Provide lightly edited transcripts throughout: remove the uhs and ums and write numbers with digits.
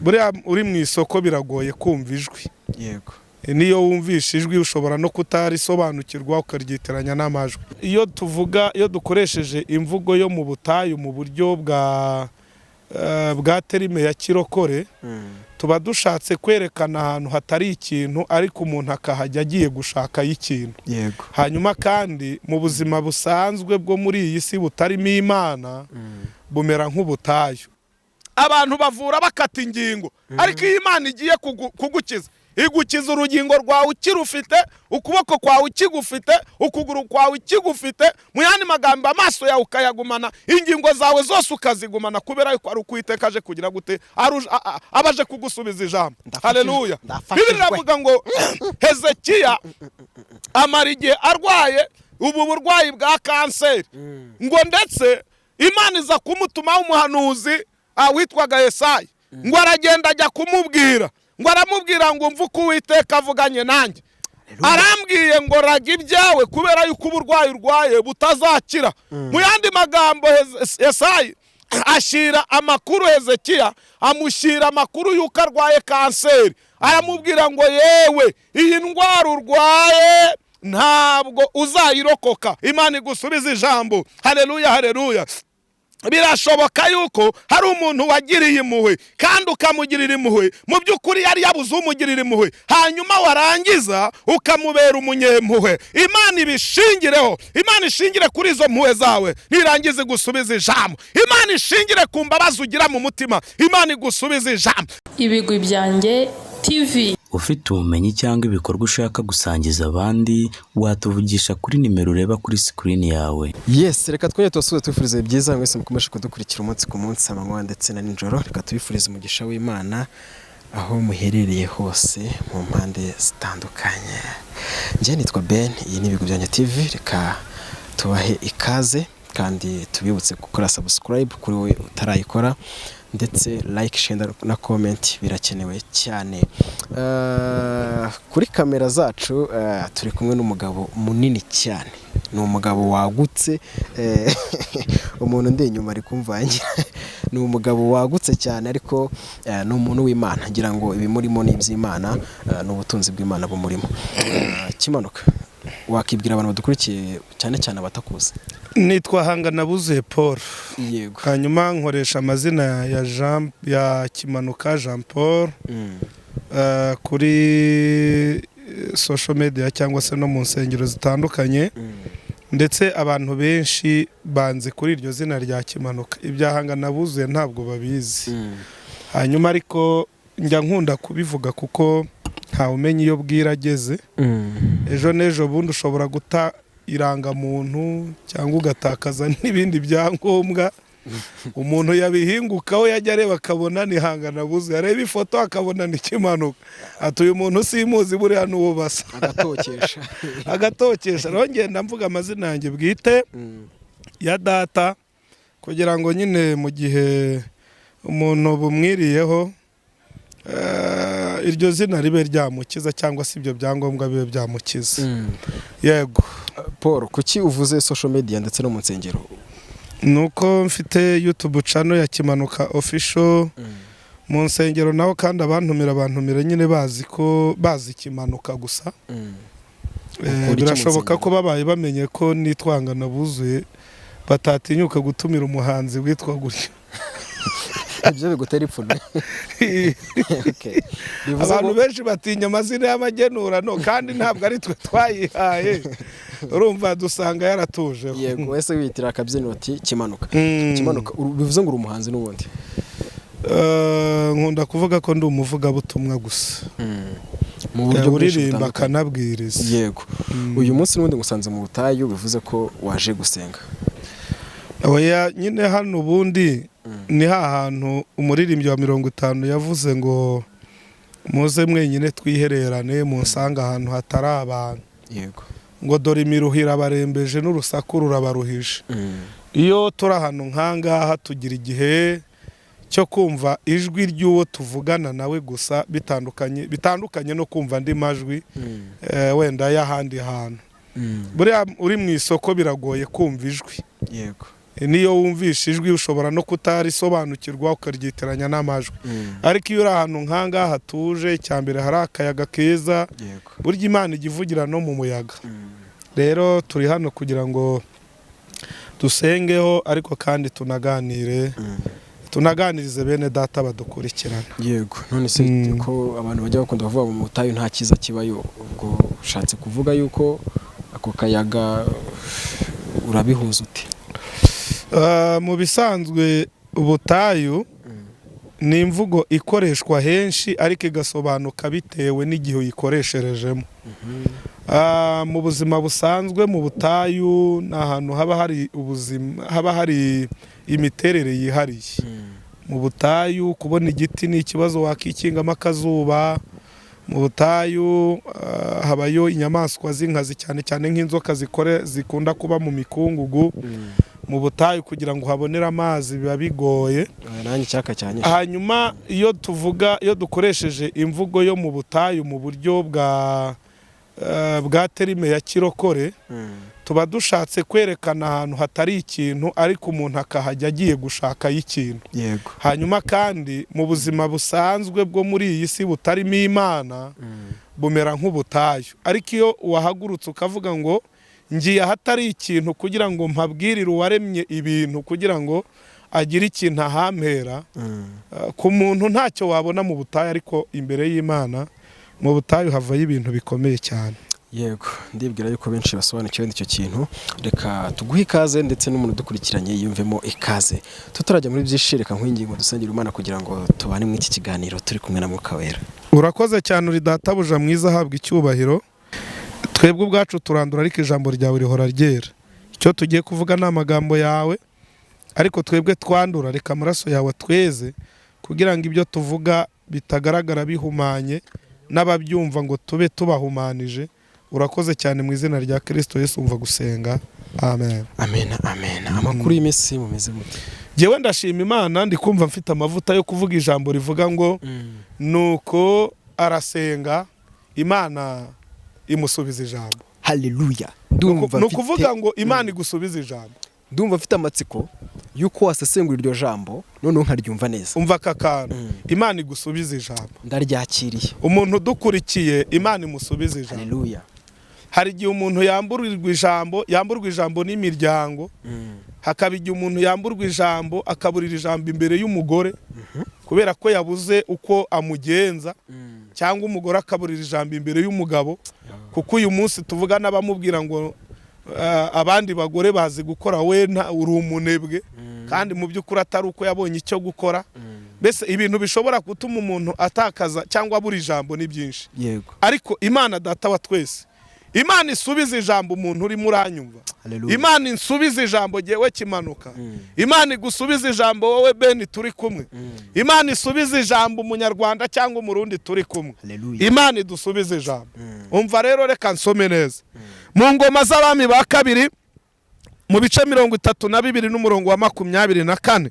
buriya uri mu isoko biragoye kumva ijwi. Yego. Niyo wumvisha ijwi ushobora no kutarisobanukirwa ukaryitiranya n'amajwi. Iyo dukoresheje imvugo yo mu butayu mu buryo bwa terime ya kirokore, tuba dushatse kwerekana ahantu hatari ikintu ariko umuntu akahajya agiye gushaka ikintu. Yego. Hanyuma kandi mu buzima busanzwe bwo muri iyi si butarimo Imana bumera nk'ubutayu. Abantu bavura bakata ingingo, ariko iyo Imana igiye kugukiza igukiza urugingo rwawe ukirufite, ukuboko kwawe ukigufite, ukuguru kwawe ukigufite, mu yandi magambo amaso yawe ukayagumana, ingingo zawe zose ukazigumana, kubera yuko ari Uwiteka aje kugira gute, abaje kugusubiza ijambo. Haleluya. Bibiri iravuga ngo Hezekiya amara igihe arwaye ubu burwayi bwa kanseri, ngo ndetse Imana iza kumutuma umuhanuzi witwaga Yesaya, ngo aragenda ajya kumubwira, ngo aramubwira ngo mvuke Uwiteka avuganye nanjye. Arambwiye ngo raga ibyawe kubera yuko uburwayi urwaye butazakira. Mu yandi magambo Yesaya ashira amakuru Hezekiya, amushyira amakuru yuko arwaye kanseri. Aramubwira ngo yewe iyi ndwara urwaye ntabwo uzayirokoka, Imana igusubiza ijambo. Haleluya, haleluya. Birashoboka yuko hari umuntu wagiriye impuhwe kandi ukamugirira impuhwe, mu by'ukuri yari yabuze umugirira impuhwe, hanyuma warangiza ukamubera umunyempuhwe. Imana ibishingireho, Imana ishingire kuri izo mpuhwe zawe, nirangiza igusubiza ijambo. Imana ishingire ku mbabazi ugira mu mutima, Imana igusubiza ijambo. Ibigwi byanjye TV. Ufite ubumenyi cyangwa ibikorwa ushaka gusangiza abandi, watuvugisha kuri nimero ureba kuri screen yawe. Yes, reka twongere tubasuze twifurize byiza mwese mukomeje kudukurikira umunsi ku munsi, amanywa ndetse na nijoro. Reka tubifurize umugisha w'Imana aho muherereye hose mu mpande zitandukanye. Njye nitwa Ben, iyi ni Ibigwi byanjye TV. Reka tubahe ikaze kandi tubibutse gukora subscribe kuri wowe utarayikora, ndetse like, share na comment birakenewe cyane. Kuri kamera zacu turi kumwe n'umugabo munini cyane, ni umugabo wagutse, umuntu ndi inyuma ari kumvangira, ni umugabo wagutse cyane, ariko ni umuntu w'Imana. Ngira ngo ibimurimo n'iby'Imana, n'ubutunzi bw'Imana bumurimo. Kimanuka, wakibwira abantu badukurikiye cyane cyane abatakuzi? Nitwa Hanganabuze Paul. Yego. Hanyuma nkoresha amazina ya Kimanuka Jean Paul kuri social media cyangwa se no mu nsengero zitandukanye, ndetse abantu benshi banze kuri iryo zina rya Kimanuka. Ibya Hanganabuze ntabwo babizi. Hanyuma ariko njya nkunda kubivuga kuko ntawe umenya iyo bwira ageze. Ejo n'ejo bundi ushobora guta irangamuntu cyangwa ugatakaza n'ibindi byangombwa. Umuntu yabihingukaho yajya areba akabona ni Hanganabuze, areba ifoto akabona ni Kimanuka, ati uyu muntu simuzi buriya n'uwo basa, agatokesha. Rero ngenda mvuga amazina yanjye bwite ya data, kugira ngo nyine mu gihe umuntu bumwiriyeho iryo zina ribe ryamukiza, cyangwa se ibyo byangombwa bibe byamukiza. Yego. Paul, kuki uvuze social media ndetse no mu nsengero? Nuko mfite YouTube channel ya Kimanuka Official, mu nsengero naho kandi abantumira nyine bazi Kimanuka gusa. Birashoboka ko babaye bamenye ko nitwa Hanganabuze batatinyuka gutumira umuhanzi witwa gutyo. Ibyo bigutera ipfunwe. Abantu benshi batinya amazina y'amagenurano kandi ntabwo ari twe twayihaye. Urumva dusanga yaratuje. Yego, wese witira akabyiniro ati Kimanuka. Kimanuka bivuze ngo uri umuhanzi n'ubundi? Nkunda kuvuga ko ndi umuvugabutumwa gusa. Mu buryo buririmba akanabwiriza. Yego. Uyu munsi n'ubundi ngusanze mu butayu, bivuze ko waje gusenga. Oya, nyine hano ubundi ni hahantu umuririmbyi wa 50 yavuze ngo muze mwenyine twihererane munsanga ahantu hatari abantu. Yego. Ngo dore imiruhira barembeje n'urusaku rurabaruhije. Iyo turi ahantu nkangaha tugira igihe cyo kumva ijwi ry'uwo tuvugana nawe gusa, bitandukanye no kumva andi majwi wenda y'ahandi hantu. Buriya uri mu isoko biragoye kumva ijwi. Yego. niyo wumvisha ijwi ushobora no kutarisobanukirwa ukaryitiranya n'amajwi ariko iyo uri ahantu nk'ahangaha hatuje cyambere hari akayaga keza burya Imana ijya ivugira no mu muyaga rero turi hano kugira ngo dusengeho ariko kandi tunaganirize bene data badukurikirana. Yego none se ko abantu bajya bakunda kuvuga mu butayu nta kiza kibayo ubwo ushatse kuvuga yuko ako kayaga urabihuza ute? Mu bisanzwe ubutayu ni imvugo ikoreshwa henshi ariko igasobanuka bitewe n'igihe uyikoresherejemo. Mu buzima busanzwe mu butayu ni ahantu haba hari imiterere yihariye. Mu butayu kubona igiti ni ikibazo wakikingamo akazuba. Mu butayu habayo inyamaswa z'inkazi cyane cyane nk'inzoka zikunda kuba mu mikungugu. Mu butayu kugira ngo habonere amazi biba bigoye. Hanyuma iyo dukoresheje imvugo yo mu butayu mu buryo bwa terime ya kirokore tuba dushatse kwerekana ahantu hatari ikintu ariko umuntu akahajya agiye gushakayo ikintu. Hanyuma kandi mu buzima busanzwe bwo muri iyi si butarimo Imana bumera nk'ubutayu ariko iyo wahagurutse ukavuga ngo ngiye ahatari ikintu kugira ngo mpabwirire uwaremye ibintu kugira ngo agire ikintu ahampera ku muntu ntacyo wabona mu butayu ariko imbere y'Imana mu butayu havayo ibintu bikomeye cyane. Yego ndibwira yuko benshi basobanukiwe n'icyo kintu. Reka tuguhe ikaze ndetse n'umuntu dukurikiranye yumvemo ikaze. Tutarajya muri byishireka nk'ingingo dusangira Imana kugira ngo tubane mu iki kiganiro turi kumwe na Mwuka Wera. Urakoze cyane uri databuja mwiza ahabwa icyubahiro. Twebwe ubwacu turandura ariko ijambo ryawe rihora ryera. Icyo tugiye kuvuga ni amagambo yawe ariko twebwe twandura reka amaraso yawe tweze kugira ngo ibyo tuvuga bitagaragara bihumanye n'ababyumva ngo tube tubahumanije. Urakoze cyane mu izina rya Kristo Yesu umva gusenga. Amen. Amen. Amen. Amakuru y'imisi mumeze mute? Jewe ndashima Imana ndi kumva mfite amavuta yo kuvuga ijambo rivuga ngo nuko arasenga Imana imusubiza ijambo. Haleluya. Nukuvuga ngo Imana igusubiza ijambo. Ndumva mfite amatsiko yuko wasesengura iryo jambo none nkaryumva neza. Umva kakana Imana igusubiza ijambo. Ndaryakiriye. Umuntu dukurikiye Imana imusubiza ijambo. Haleluya. Hari igihe umuntu yamburwa ijambo n'imiryango. Hakaba igihe umuntu yamburwa ijambo akaburira ijambo imbere y'umugore kubera ko yabuze uko amugenza cyangwa umugore akaburira ijambo imbere y'umugabo kuko uyu munsi tuvuga n'abamubwira ngo abandi bagore bazi gukora we uri umunebwe kandi mu by'ukuri atari uko yabonye icyo gukora. Mbese ibintu bishobora gutuma umuntu atakaza cyangwa abura ijambo ni byinshi. Ariko Imana data wa twese Imana isubiza ijambo umuntu uri muranyumva. Imana insubiza ijambo jewe kimanuka. Imana igusubiza ijambo wowe Beni turi kumwe. Imana isubiza ijambo umunyarwanda cyangwa umurundi turi kumwe. Imana idusubiza ijambo. Umva rero reka nsome neza. Mu ngoma z'abami ba kabiri mu bice 32 n'umurongo wa 24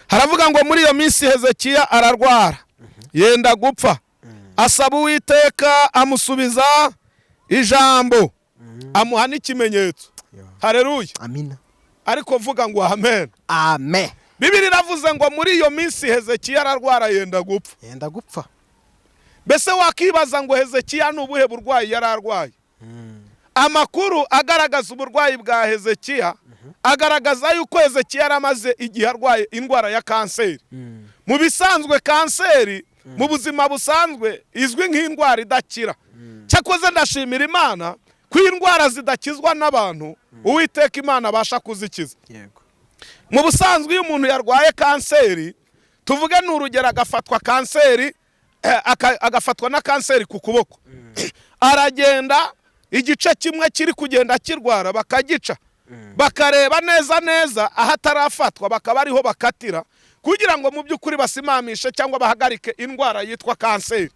haravuga ngo muri iyo minsi Hezekiya ararwara yenda gupfa asaba Uwiteka amusubiza ijambo amuha n'ikimenyetso. Haleluya. Amina. Ariko vuga ngo amen. Amen. Bibiri iravuze ngo muri iyo minsi Hezekiya ararwara yenda gupfa. Bese wakibaza ngo Hezekiya n'ubuhe burwayi yararwaye? Amakuru agaragaza uburwayi bwa Hezekiya agaragaza yuko Hezekiya yaramaze igihe arwaye indwara ya kanseri. Mu bisanzwe kanseri mu buzima busanzwe izwi nk'indwara idakira. Cyakoze ndashimira Imana ko indwara zidakizwa n'abantu Uwiteka Imana abasha kuzikiza. Mu busanzwe iyo umuntu yarwaye kanseri tuvuge n'urugero agafatwa kanseri agafatwa na kanseri ku kuboko aragenda igice kimwe kiri kugenda kirwara bakagica bakareba neza aho atarafatwa bakaba ariho bakatira kugira ngo mu by'ukuri basimamishe cyangwa bahagarike indwara yitwa kanseri.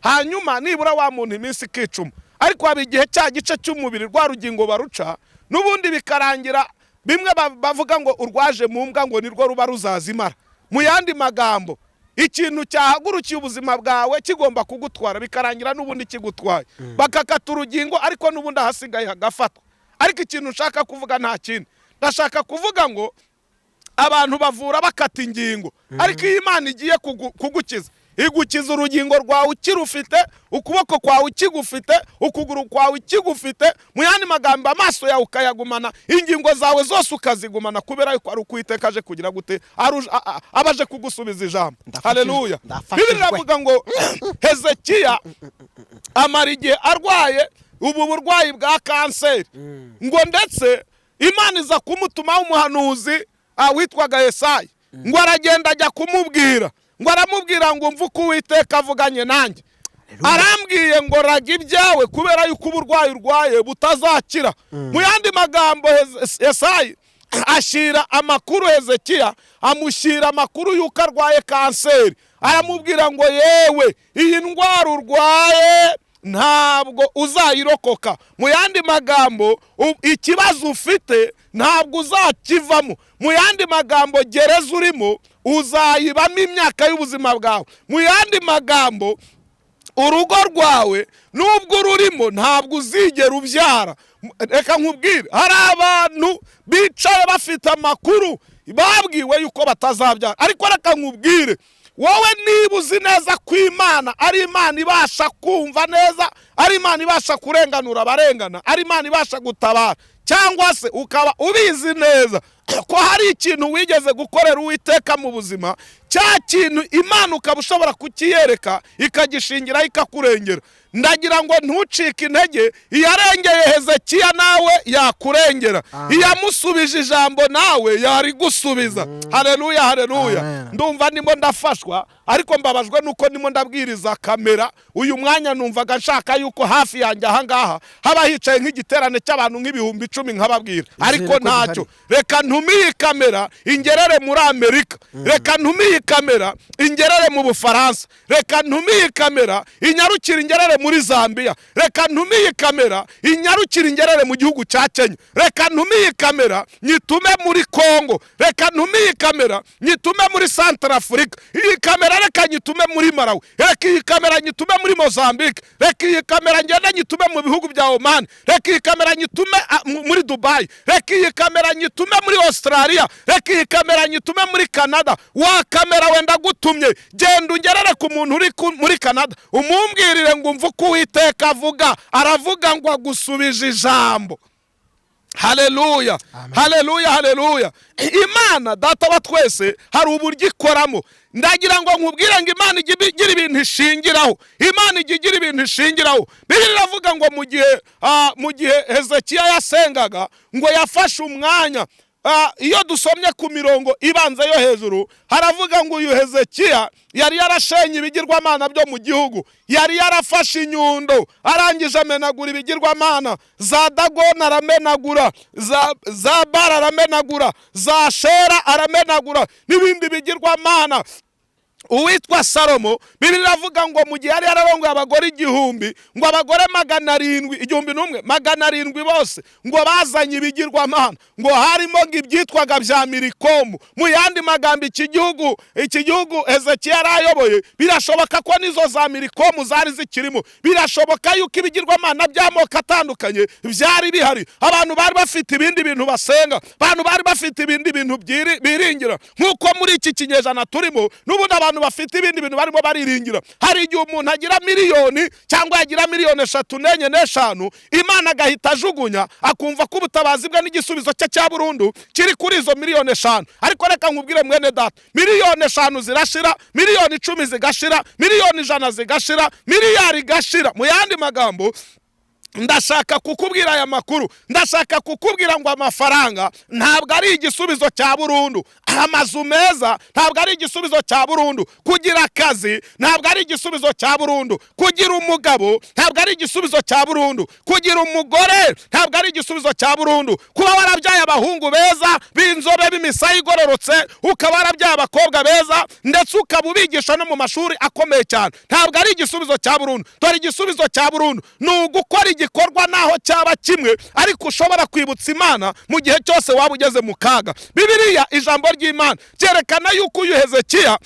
Hanyuma nibura wa muntu iminsi ikicuma ariko haba igihe cya gice cy'umubiri rwa rugingo baruca n'ubundi bikarangira bimwe bavuga ngo urwaje mu mbwa ngo nirwo ruba ruzazimara. Mu yandi magambo ikintu cyahagurukiye ubuzima bwawe kigomba kugutwara bikarangira n'ubundi kigutwaye bakakata urugingo ariko n'ubundi ahasigaye hagafatwa. Ariko ikintu ushaka kuvuga nta kindi ndashaka kuvuga ngo abantu bavura bakata ingingo, ariko iyo Imana igiye kugukiza igukiza urugingo rwawe ukirufite, ukuboko kwawe ukigufite, ukuguru kwawe ukigufite, mu yandi magambo amaso yawe ukayagumana, ingingo zawe zose ukazigumana, kubera yuko ari Uwiteka aje kugira gute, abaje kugusubiza ijambo. Haleluya. Bibiri iravuga ngo Hezekiya amara igihe arwaye ubu burwayi bwa kanseri, ngo ndetse Imana iza kumutumaho umuhanuzi witwaga Yesaya, ngo aragenda ajya kumubwira, ngo aramubwira ngo umva uko Uwiteka avuganye nanjye, arambwiye ngo raga ibyawe kubera yuko uburwayi urwaye butazakira. Mu yandi magambo Yesaya ashira amakuru Hezekiya, amushyira amakuru yuko arwaye kanseri, aramubwira ngo yewe iyi ndwara urwaye ntabwo uzayirokoka. Mu yandi magambo ikibazo ufite ntabwo uzakivamo. Mu yandi magambo gereza urimo uzayibamo imyaka y'ubuzima bwawe. Mu yandi magambo urugo rwawe nubwo ururimo ntabwo uzigera ubyara. Reka nkubwire, hari abantu bicaye bafite amakuru babwiwe yuko batazabyara, ariko reka nkubwire, wowe niba uzi neza ko Imana ari Imana ibasha kumva neza, ari Imana ibasha kurenganura abarengana, ari Imana ibasha gutabara, cyangwa se ukaba ubizi neza ko hari ikintu wigeze gukorera Uwiteka mu buzima, cya kintu Imana ukaba ushobora kukiyereka ikagishingiraho ikakurengera, ndagira ngo ntucike intege. Iyarengeye Hezekiya nawe yakurengera, iyamusubije ijambo nawe yarigusubiza. Haleluya, haleluya. Ndumva ndimo ndafashwa, ariko mbabajwe nuko ndimo ndabwiriza kamera. Uyu mwanya numvaga nshaka yuko hafi yanjye ahangaha haba hicaye nk'igiterane cy'abantu nk'ibihumbi 10 nkababwira, ariko ntacyo. Reka ntumiye kamera ingerere muri Amerika, reka ntumiye kamera ingerere mu Bufaransa, reka ntumiye kamera inyarukira ingerere muri Zambia, reka ntumiye kamera inyarukira ingerere mu gihugu cya Kenya, reka ntumiye kamera nyitume muri Kongo, reka ntumiye kamera nyitume muri Central Africa, iyi kamera reka nyitume muri Malawi, reka iyi kamera nyitume muri Mozambique, reka iyi kamera ngenda nyitume mu bihugu bya Oman, reka iyi kamera nyitume muri Dubai, reka iyi kamera nyitume muri Australia, reka iyi kamera nyitume muri Canada. Wa kamera wenda gutumye, genda ungerere ku muntu uri muri Canada, umumbwirire ngo umva uko Uwiteka avuga, aravuga ngo agusubije ijambo. Haleluya, haleluya, haleluya. Imana data wa twese hari uburyo ikoramo. Ndagira ngo nkubwire ngo Imana igira ibintu ishingiraho, Imana igira ibintu ishingiraho. Bibiliya iravuga ngo mu gihe Hezekiya yasengaga, ngo yafashe umwanya. Iyo dusomye ku mirongo ibanza yo hejuru haravuga ngo uyu Hezekiya yari yarashenye ibigirwamana byo mu gihugu, yari yarafashe inyundo arangije amenagura ibigirwamana, za Dagoni aramenagura, za Bara aramenagura, za Shera aramenagura, n'ibindi bigirwamana. Uwitwa Salomo, Bibiliya iravuga ngo mu gihe yari yararongoye abagore 1000, ngo abagore 700 bose ngo bazanye ibigirwamana, ngo harimo ngo ibyitwaga bya Milikomu. Mu yandi magambo iki gihugu Hezekiya yarayoboye, birashoboka ko nizo za Milikomu zari zikirimo, birashoboka yuko ibigirwamana by'amoko atandukanye byari bihari. Abantu bari bafite ibindi bintu basenga, abantu bari bafite ibindi bintu biringira, nk'uko muri iki kinyejana turimo n'ubundi abantu bafite ibindi bintu barimo bariringira. Hari igihe umuntu agira miliyoni cyangwa yagira miliyoni 3 n'enye n'eshanu, Imana agahita ajugunya, akumva ko ubutabazi bwe n'igisubizo cye cya burundu kiri kuri izo miliyoni 5. Ariko reka nkubwire mwene data, miliyoni 5 zirashira, miliyoni 10 zigashira, miliyoni 100 zigashira, miliyari igashira. Mu yandi magambo, ndashaka kukubwira aya makuru, ndashaka kukubwira ngo amafaranga ntabwo ari igisubizo cya burundu, amazu meza ntabwo ari igisubizo cya burundu, kugira akazi ntabwo ari igisubizo cya burundu, kugira umugabo ntabwo ari igisubizo cya burundu, kugira umugore ntabwo ari igisubizo cya burundu, kuba warabyaye abahungu beza b'inzobe b'imisaya igororotse, ukaba warabyaye abakobwa beza ndetse ukaba ubigisha no mu mashuri akomeye cyane, ntabwo ari igisubizo cya burundu. Dore igisubizo cya burundu ni ugukora igikorwa naho cyaba kimwe, ariko ushobora kwibutsa Imana mu gihe cyose waba ugeze mu kaga. Bibiliya ijambo ry'Imana cyerekana yuko uyu Hezekiya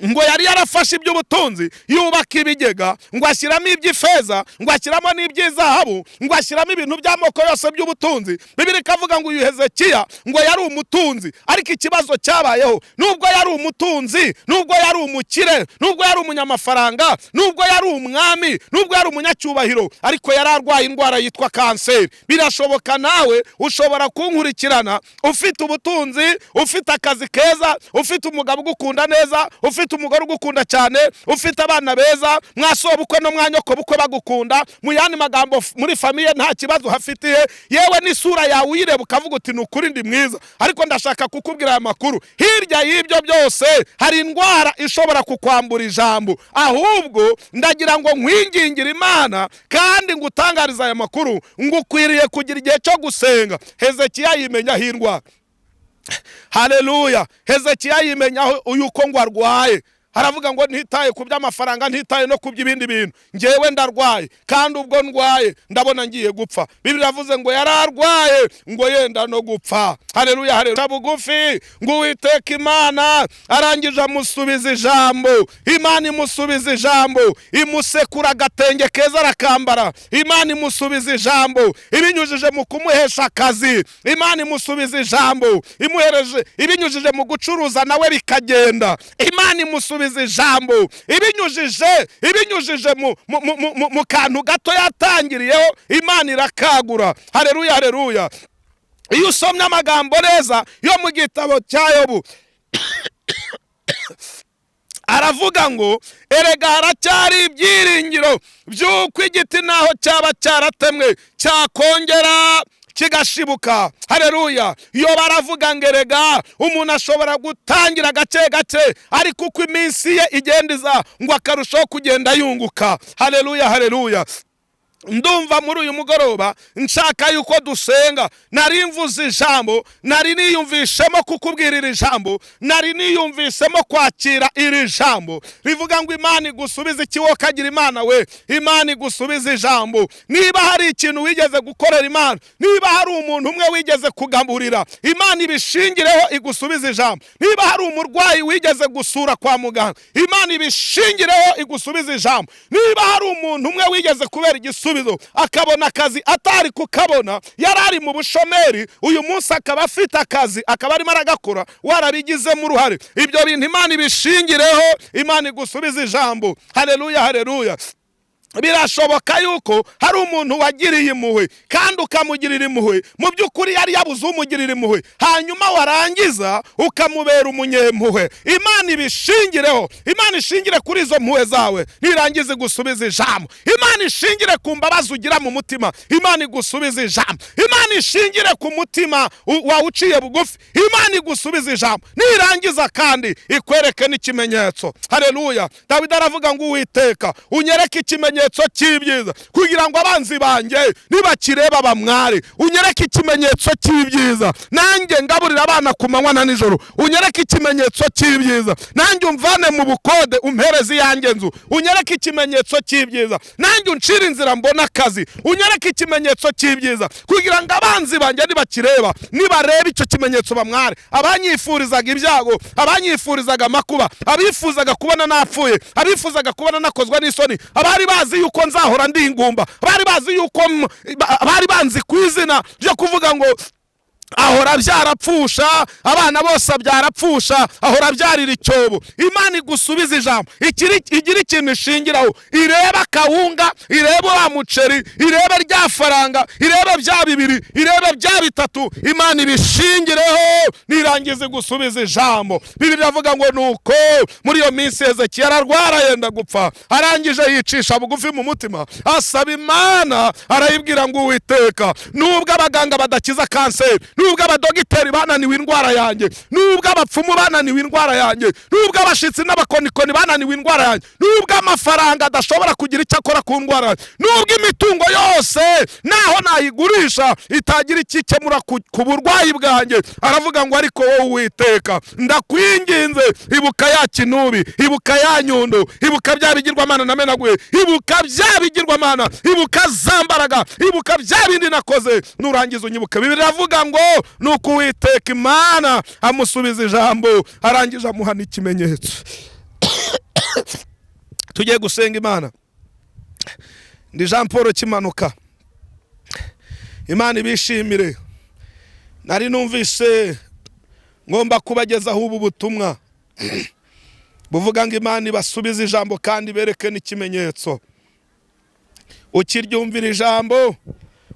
ngo yari yarafashe iby'ubutunzi yubaka ibigega, ngo ashyiramo iby'ifeza, ngo ashyiramo n'iby'izahabu, ngo ashyiramo ibintu by'amoko yose by'ubutunzi. Bibiliya ikavuga ngo uyu Hezekiya ngo yari umutunzi, ariko ikibazo cyabayeho, nubwo yari umutunzi, nubwo yari umukire, nubwo yari umunyamafaranga, nubwo yari umwami, nubwo yari umunyacyubahiro, ariko yari arwaye indwara yitwa kanseri. Birashoboka nawe ushobora kunkurikirana ufite ubutunzi, ufite akazi keza, ufite umugabo ugukunda neza, ufite umugore ugukunda cyane, ufite abana beza, mwasobukwe no mwanyokobukwe bagukunda, mu yandi magambo muri famiye nta kibazo hafitiye, yewe n'isura yawe uyireba ukavuga uti nukuri ndi mwiza. Ariko ndashaka kukubwira aya makuru, hirya y'ibyo byose hari indwara ishobora kukwambura ijambo. Ahubwo ndagira ngo nkwingingire Imana kandi ngutangariza aya makuru, ngo ukwiriye kugira igihe cyo gusenga. Hezekiya yimenya indwara. Haleluya. Hezekiya yimenya yuko ngo arwaye. Haravuga ngo ntitaye ku by'amafaranga, ntitaye no ku by'ibindi bintu, ngewe ndarwaye, kandi ubwo ndwaye ndabona ngiye gupfa. Bibiliya yavuze ngo yararwaye ngo yenda no gupfa. Haleluya, haleluya. Bugufi ngo Uwiteka Imana arangije amusubiza ijambo. Imana imusubiza ijambo, imusekura agatenge keza arakambara. Imana imusubiza ijambo ibinyujije mu kumuhesha akazi. Imana imusubiza ijambo ibinyujije mu gucuruza nawe bikagenda. Imana imusubiza ijambo ibinyujije mu kantu gato yatangiriyeho, Imana irakagura. Haleluya, haleluya. Iyo usomye amagambo neza yo mu gitabo cya Yobu aravuga ngo erega haracyari ibyiringiro by'uko igiti naho cyaba cyaratemwe cyakongera kigashibuka. Haleluya. Iyo baravuga ngo erega umuntu ashobora gutangira gake gake, ariko uko iminsi ye igendiza ngo akarushaho kugenda yunguka. Haleluya, haleluya. Ndumva muri uyu mugoroba nshaka yuko dusenga. Nari mvuze ijambo, nari niyumvishemo kukubwira iri jambo, nari niyumvishemo kwakira iri jambo rivuga ngo Imana igusubize iki wowe kagira Imana we. Imana igusubize ijambo. Niba hari ikintu wigeze gukorera Imana, niba hari umuntu umwe wigeze kugamburira, Imana ibishingireho igusubize ijambo. Niba hari umurwayi wigeze gusura kwa muganga, Imana ibishingireho igusubize ijambo. Niba hari umuntu umwe wigeze kubera igisubizo akabona akazi atari kukabona, yarari mu bushomeri, uyu munsi akaba afite akazi, akaba arimo aragakora, warabigizemo uruhare, ibyo bintu Imana ibishingireho, Imana igusubize ijambo. Haleluya, haleluya. Birashoboka yuko hari umuntu wagiriye impuhwe kandi ukamugirira impuhwe, mu by'ukuri yari yabuze umugirira impuhwe, hanyuma warangiza ukamubera umunyempuhwe. Imana ibishingireho, Imana ishingire kuri izo mpuhwe zawe, nirangiza igusubize ijambo. Imana ishingire ku mbabazi ugira mu mutima, Imana igusubize ijambo. Imana ishingire ku mutima wawuciye bugufi, Imana igusubize ijambo. Nirangiza kandi ikwereke n'ikimenyetso. Haleluya. Dawidi aravuga ngo Uwiteka unyereke ikimenyetso cy'ibyiza, kugira ngo abanzi banjye nibakireba bamware. Unyereke ikimenyetso cy'ibyiza, nanjye ngaburira abana ku manywa na nijoro. Unyereke ikimenyetso cy'ibyiza, nanjye umvane mu bukode umpereze yanjye nzu. Unyereke ikimenyetso cy'ibyiza, nanjye uncira inzira mbona akazi. Unyereke ikimenyetso cy'ibyiza, kugira ngo abanzi banjye nibakireba, nibareba icyo kimenyetso bamware. Abanyifurizaga ibyago, abanyifurizaga amakuba, abifuzaga kubona napfuye, abifuzaga kubona nakozwe n'isoni, abari bazi yuko nzahora ndi ingumba, bari banzi ku izina ryo kuvuga ngo ahora byarapfusha, abana bose byarapfusha, ahora byarira icyobo. Imana igusubiza ijambo, igira ikintu ishingiraho, ireba kawunga, ireba wa muceri, ireba rya faranga, ireba bya bibiri, ireba bya bitatu. Imana ibishingireho, nirangiza igusubiza ijambo. Bibiliya iravuga ngo nuko muri iyo minsi Hezekiya ararwara yenda gupfa, arangije yicisha bugufi mu mutima, asaba Imana, arayibwira ngo Uwiteka, nubwo abaganga badakiza kanseri, nubwo abadogiteri bananiwe indwara yanjye, nubwo abapfumu bananiwe indwara yanjye, nubwo abashitsi n'abakonikoni bananiwe indwara yanjye, nubwo amafaranga adashobora kugira icyo akora ku ndwara yanjye, nubwo imitungo yose naho nayigurisha itagira icyo ikemura ku burwayi bwanjye, aravuga ngo ariko wowe Uwiteka ndakwinginze, ibuka ya kinubi, ibuka ya nyundo, ibuka bya bigirwamana namenaguye, ibuka bya bigirwamana, ibuka zambaraga, ibuka bya bindi nakoze, nurangiza unyibuka. Bibiliya iravuga ngo nuko Uwiteka Imana amusubiza ijambo, arangije amuha n'ikimenyetso. tugiye gusenga Imana. Ndi Jean Paul Kimanuka. Imana ibishimire. Nari numvise ngomba kubagezaho ubu butumwa buvuga ngo Imana ibasubize ijambo kandi bereke n'ikimenyetso. Ukiryumvira ijambo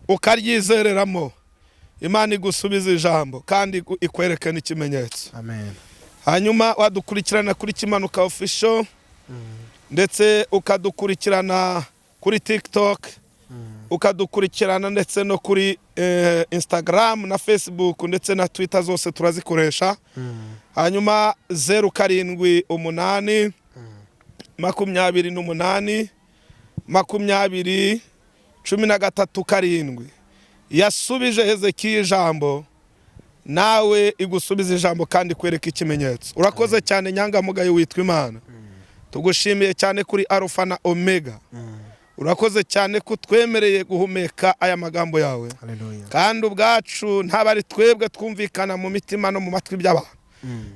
ukaryizereramo, Imana igusubiza ijambo kandi ikwereke n'ikimenyetso. Amen. Hanyuma wadukurikirana kuri Kimanuka Official, ndetse ukadukurikirana kuri TikTok, ukadukurikirana ndetse no kuri Instagram na Facebook ndetse na Twitter, zose turazikoresha. Hanyuma 078 28 20 yasubije Hezekiya ijambo, nawe igusubiza ijambo kandi kwereka ikimenyetso. Urakoze cyane nyangamugayo witwa Imana. Tugushimiye cyane kuri Alpha na Omega. Urakoze cyane ko twemereye guhumeka aya magambo yawe. Hallelujah. Kandi ubwacu ntabari twebwe twumvikana mu mitima no mu matwi by'abantu,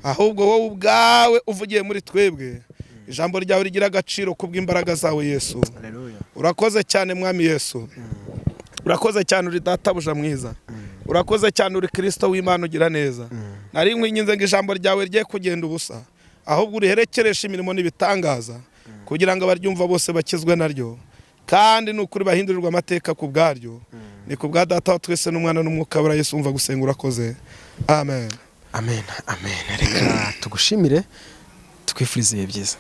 ahubwo wowe ubwawe uvugiye muri twebwe. Ijambo ryawe rigira agaciro kubw'imbaraga zawe Yesu. Hallelujah. Urakoze cyane mwami Yesu. Urakoze cyane uri databuja mwiza. Urakoze cyane uri Kristo w'Imana ugira neza. Nari nkwinginze ngo ijambo ryawe rye kugenda ubusa, ahubwo uriherekeresha imirimo n'ibitangaza, kugira ngo abaryumva bose bakizwe naryo, kandi nukuri bahindurirwa amateka ku bwaryo. Ni ku bwa Data wa twese n'Umwana n'Umwuka wera Yesu umva gusenga. Urakoze. Amen. Amen. Amen. Reka tugushimire, twifurize ibihe byiza.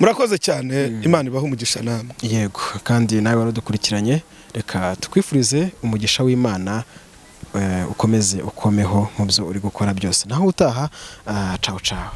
Murakoze cyane. Imana ibahe umugisha namwe. Yego, kandi nawe waradukurikiranye, reka twifurize umugisha w'Imana, ukomeze ukomeho mu byo uri gukora byose. Naho utaha, ciao ciao.